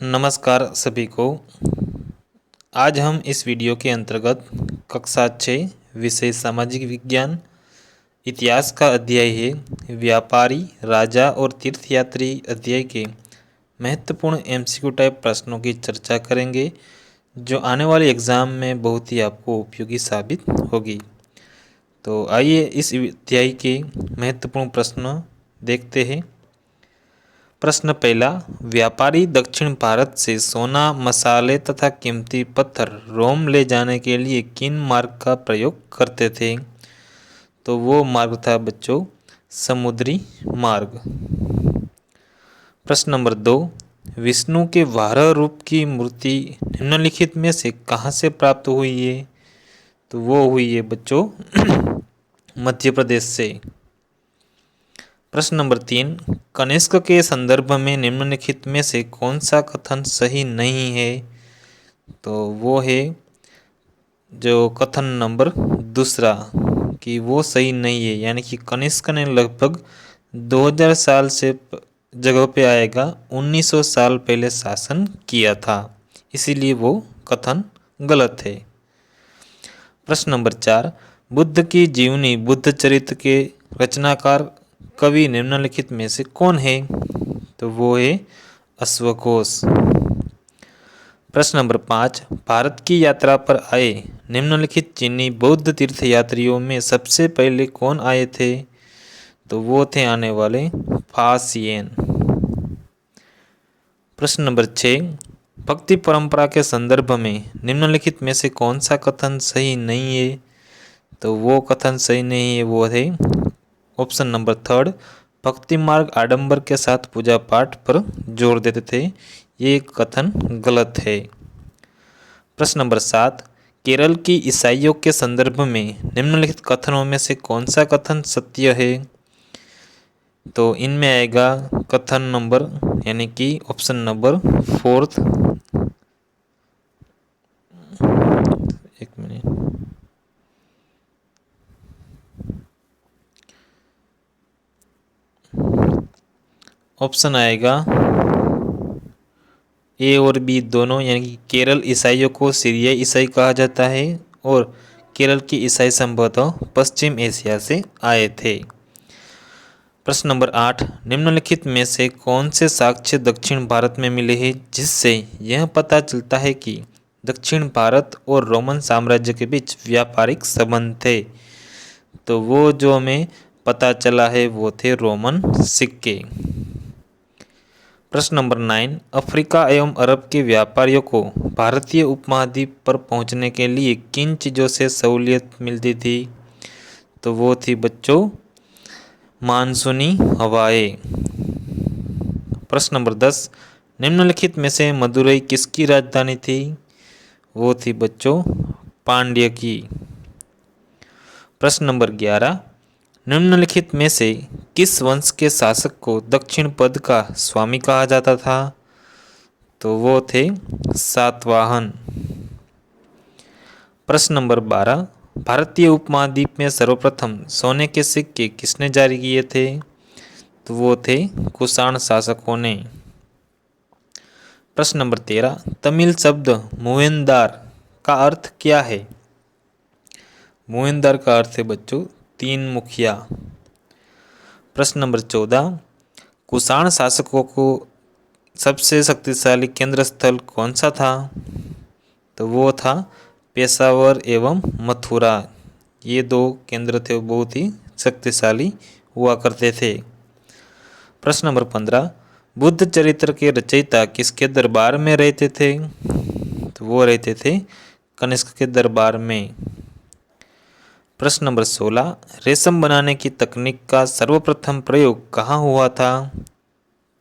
नमस्कार सभी को। आज हम इस वीडियो के अंतर्गत कक्षा 6 विषय सामाजिक विज्ञान इतिहास का अध्याय है व्यापारी राजा और तीर्थयात्री अध्याय के महत्वपूर्ण एमसीक्यू टाइप प्रश्नों की चर्चा करेंगे जो आने वाले एग्ज़ाम में बहुत ही आपको उपयोगी साबित होगी। तो आइए इस अध्याय के महत्वपूर्ण प्रश्न देखते हैं। प्रश्न पहला, व्यापारी दक्षिण भारत से सोना, मसाले तथा कीमती पत्थर रोम ले जाने के लिए किन मार्ग का प्रयोग करते थे? तो वो मार्ग था बच्चों समुद्री मार्ग। प्रश्न नंबर 2, विष्णु के वाराह रूप की मूर्ति निम्नलिखित में से कहाँ से प्राप्त हुई है? तो वो हुई है बच्चों मध्य प्रदेश से। प्रश्न नंबर 3, कनिष्क के संदर्भ में निम्नलिखित में से कौन सा कथन सही नहीं है? तो वो है जो कथन नंबर दूसरा कि वो सही नहीं है, यानी कि कनिष्क ने लगभग 2000 साल से जगह पे आएगा 1900 साल पहले शासन किया था, इसीलिए वो कथन गलत है। प्रश्न नंबर 4, बुद्ध की जीवनी बुद्ध चरित्र के रचनाकार कवि निम्नलिखित में से कौन है? तो वो है अश्वघोष। प्रश्न नंबर 5, भारत की यात्रा पर आए निम्नलिखित चीनी बौद्ध तीर्थयात्रियों में सबसे पहले कौन आए थे? तो वो थे आने वाले फासियन। प्रश्न नंबर 6, भक्ति परंपरा के संदर्भ में निम्नलिखित में से कौन सा कथन सही नहीं है? तो वो कथन सही नहीं है, वो है ऑप्शन नंबर 3, भक्ति मार्ग आडंबर के साथ पूजा पाठ पर जोर देते थे, ये कथन गलत है। प्रश्न नंबर 7, केरल की ईसाइयों के संदर्भ में निम्नलिखित कथनों में से कौन सा कथन सत्य है? तो इनमें आएगा कथन नंबर यानी कि ऑप्शन नंबर 4। एक मिनट, ऑप्शन आएगा ए और बी दोनों, यानी कि केरल ईसाइयों को सीरियाई ईसाई कहा जाता है और केरल की ईसाई संभवतः पश्चिम एशिया से आए थे। प्रश्न नंबर 8, निम्नलिखित में से कौन से साक्ष्य दक्षिण भारत में मिले हैं जिससे यह पता चलता है कि दक्षिण भारत और रोमन साम्राज्य के बीच व्यापारिक संबंध थे? तो वो जो हमें पता चला है वो थे रोमन सिक्के। प्रश्न नंबर 9, अफ्रीका एवं अरब के व्यापारियों को भारतीय उपमहाद्वीप पर पहुंचने के लिए किन चीज़ों से सहूलियत मिलती थी? तो वो थी बच्चों मानसूनी हवाएं। प्रश्न नंबर 10, निम्नलिखित में से मदुरई किसकी राजधानी थी? वो थी बच्चों पांड्य की। प्रश्न नंबर 11, निम्नलिखित में से किस वंश के शासक को दक्षिण पद का स्वामी कहा जाता था? तो वो थे सातवाहन। प्रश्न नंबर 12, भारतीय उपमहाद्वीप में सर्वप्रथम सोने के सिक्के किसने जारी किए थे? तो वो थे कुषाण शासकों ने। प्रश्न नंबर 13, तमिल शब्द मुवेंदार का अर्थ क्या है? मुवेंदार का अर्थ है बच्चों तीन मुखिया। प्रश्न नंबर 14, कुषाण शासकों को सबसे शक्तिशाली केंद्र स्थल कौन सा था? तो वो था पेशावर एवं मथुरा, ये दो केंद्र थे, बहुत ही शक्तिशाली हुआ करते थे। प्रश्न नंबर 15, बुद्ध चरित्र के रचयिता किसके दरबार में रहते थे? तो वो रहते थे कनिष्क के दरबार में। प्रश्न नंबर 16, रेशम बनाने की तकनीक का सर्वप्रथम प्रयोग कहाँ हुआ था?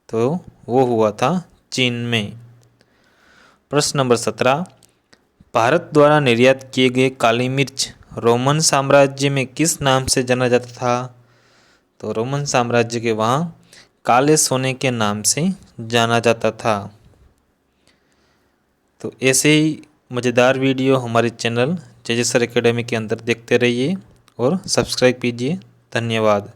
तो वो हुआ था चीन में। प्रश्न नंबर 17, भारत द्वारा निर्यात किए गए काली मिर्च रोमन साम्राज्य में किस नाम से जाना जाता था? तो रोमन साम्राज्य के वहाँ काले सोने के नाम से जाना जाता था। तो ऐसे ही मज़ेदार वीडियो हमारे चैनल जेजे सर एकेडमी के अंदर देखते रहिए और सब्सक्राइब कीजिए। धन्यवाद।